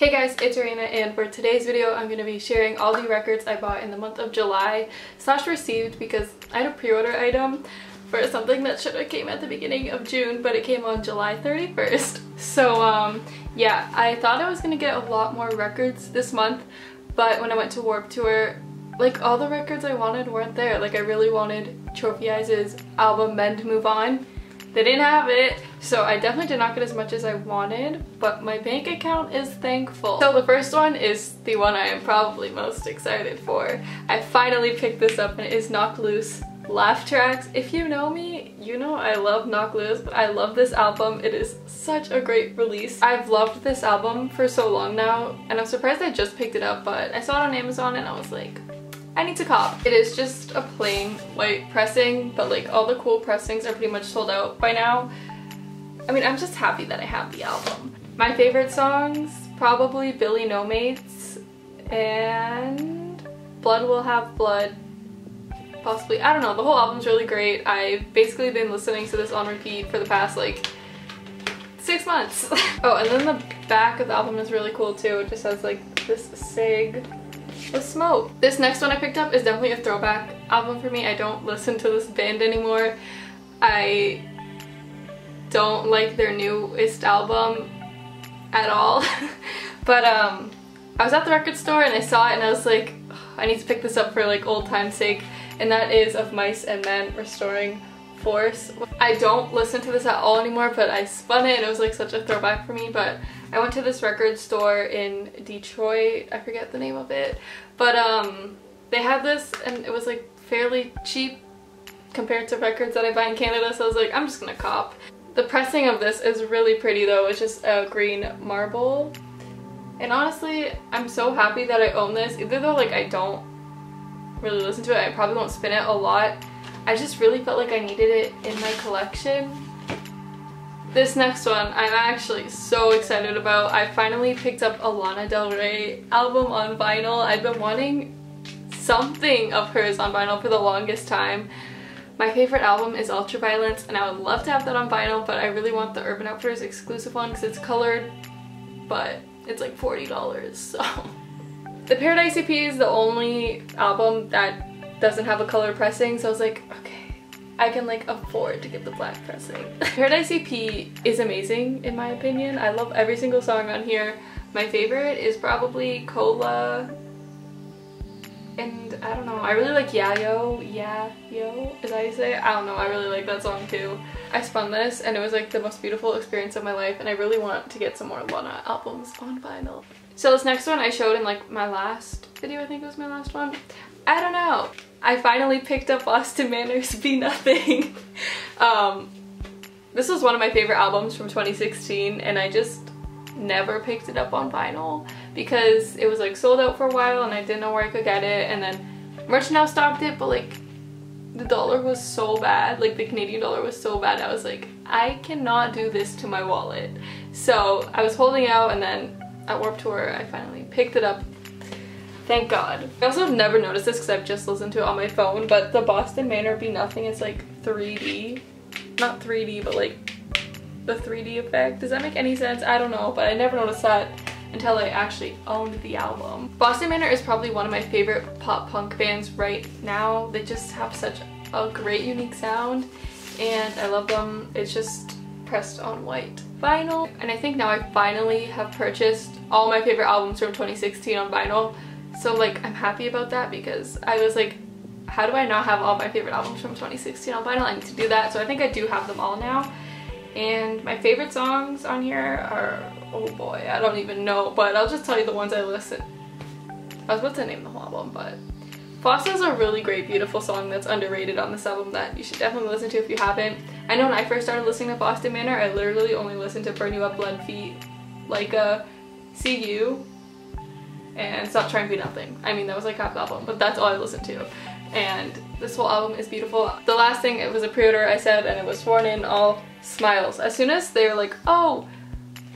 Hey guys, it's Arena, and for today's video I'm going to be sharing all the records I bought in the month of July / received, because I had a pre-order item for something that should have came at the beginning of June, but it came on July 31st. So yeah, I thought I was going to get a lot more records this month, but when I went to Warped Tour, like, all the records I wanted weren't there. Like, I really wanted Trophy Eyes' album Mend Move On. They didn't have it, so I definitely did not get as much as I wanted, but my bank account is thankful. So the first one is the one I am probably most excited for. I finally picked this up, and it is Knocked Loose Laugh Tracks. If you know me, you know I love Knocked Loose, but I love this album. It is such a great release. I've loved this album for so long now, and I'm surprised I just picked it up, but I saw it on Amazon and I was like, I need to cop. It is just a plain white pressing, but like all the cool pressings are pretty much sold out by now. I mean, I'm just happy that I have the album. My favorite songs, probably Billy No Mates and Blood Will Have Blood, possibly. I don't know, the whole album's really great. I've basically been listening to this on repeat for the past like 6 months. Oh, and then the back of the album is really cool too. It just has like this cig with smoke. This next one I picked up is definitely a throwback album for me. I don't listen to this band anymore. I don't like their newest album at all. But I was at the record store and I saw it and I was like, I need to pick this up for like old time's sake, and that is Of Mice and Men Restoring Force. I don't listen to this at all anymore, but I spun it and it was like such a throwback for me. But I went to this record store in Detroit, I forget the name of it, but they had this and it was like fairly cheap compared to records that I buy in Canada, so I was like, I'm just gonna cop. The pressing of this is really pretty though. It's just a green marble, and honestly I'm so happy that I own this, even though like I don't really listen to it. I probably won't spin it a lot. I just really felt like I needed it in my collection. This next one I'm actually so excited about. I finally picked up a Lana Del Rey album on vinyl. I've been wanting something of hers on vinyl for the longest time. My favorite album is Ultraviolence, and I would love to have that on vinyl, but I really want the Urban Outfitters exclusive one because it's colored, but it's like $40, so. The Paradise EP is the only album that doesn't have a color pressing, so I was like, okay, I can like afford to get the black pressing. Paradise EP is amazing in my opinion. I love every single song on here. My favorite is probably Cola, and I don't know, I really like Yayo, is that how you say it? I don't know, I really like that song too. I spun this and it was like the most beautiful experience of my life, and I really want to get some more Lana albums on vinyl. So this next one I showed in like my last video, I think it was my last one. I don't know. I finally picked up Boston Manor's Be Nothing. This was one of my favorite albums from 2016, and I just never picked it up on vinyl because it was like sold out for a while and I didn't know where I could get it, and then Merch Now stocked it, but like the dollar was so bad, like the Canadian dollar was so bad, I was like, I cannot do this to my wallet. So I was holding out, and then at Warped Tour I finally picked it up. Thank God. I also have never noticed this because I've just listened to it on my phone, but the Boston Manor Be Nothing is like 3D. Not 3D, but like the 3D effect. Does that make any sense? I don't know, but I never noticed that until I actually owned the album. Boston Manor is probably one of my favorite pop punk bands right now. They just have such a great unique sound, and I love them. It's just pressed on white vinyl, and I think now I finally have purchased all my favorite albums from 2016 on vinyl. So like, I'm happy about that because I was like, how do I not have all my favorite albums from 2016 on vinyl? I need to do that. So I think I do have them all now. And my favorite songs on here are, oh boy, I don't even know, but I'll just tell you the ones I listen. I was about to name the whole album, but Fossa is a really great, beautiful song that's underrated on this album that you should definitely listen to if you haven't. I know when I first started listening to Boston Manor, I literally only listened to Burn You Up, Blood Feet, Leica, See You, and Stop Trying to Be Nothing. I mean, that was like half the album, but that's all I listened to. And this whole album is beautiful. The last thing, it was a pre-order I said, and it was Sworn In All Smiles. As soon as they were like, oh,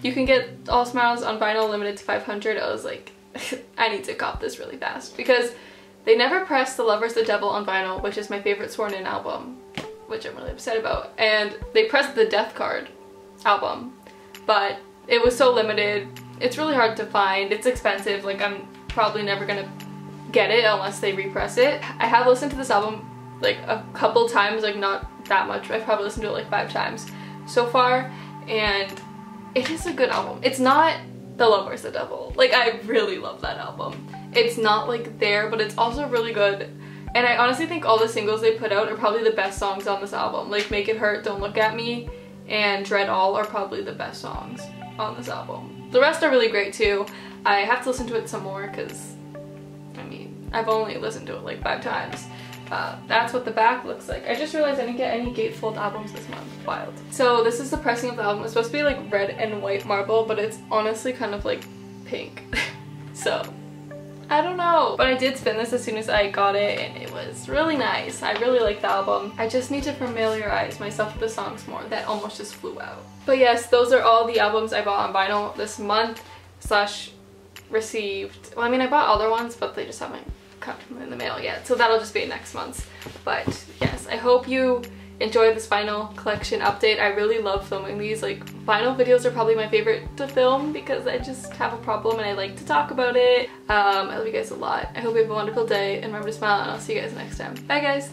you can get All Smiles on vinyl limited to 500, I was like, I need to cop this really fast, because they never pressed The Lover's the Devil on vinyl, which is my favorite Sworn In album, which I'm really upset about. And they pressed the Death Card album, but it was so limited. It's really hard to find. It's expensive. Like, I'm probably never gonna get it unless they repress it. I have listened to this album like a couple times, like not that much. I've probably listened to it like 5 times so far, and it is a good album. It's not The Love Where's the Devil. Like, I really love that album. It's not like there, but it's also really good. And I honestly think all the singles they put out are probably the best songs on this album. Like Make It Hurt, Don't Look At Me, and Dread All are probably the best songs on this album. The rest are really great too. I have to listen to it some more because, I mean, I've only listened to it like 5 times. That's what the back looks like. I just realized I didn't get any gatefold albums this month. Wild. So this is the pressing of the album. It's supposed to be like red and white marble, but it's honestly kind of like pink. So I don't know. But I did spin this as soon as I got it, and it was really nice. I really like the album. I just need to familiarize myself with the songs more. That almost just flew out. But yes, those are all the albums I bought on vinyl this month slash received. Well, I mean, I bought other ones, but they just haven't come in the mail yet. So that'll just be next month. But yes, I hope you enjoyed this vinyl collection update. I really love filming these. Like, vinyl videos are probably my favorite to film because I just have a problem and I like to talk about it. I love you guys a lot. I hope you have a wonderful day and remember to smile, and I'll see you guys next time. Bye guys!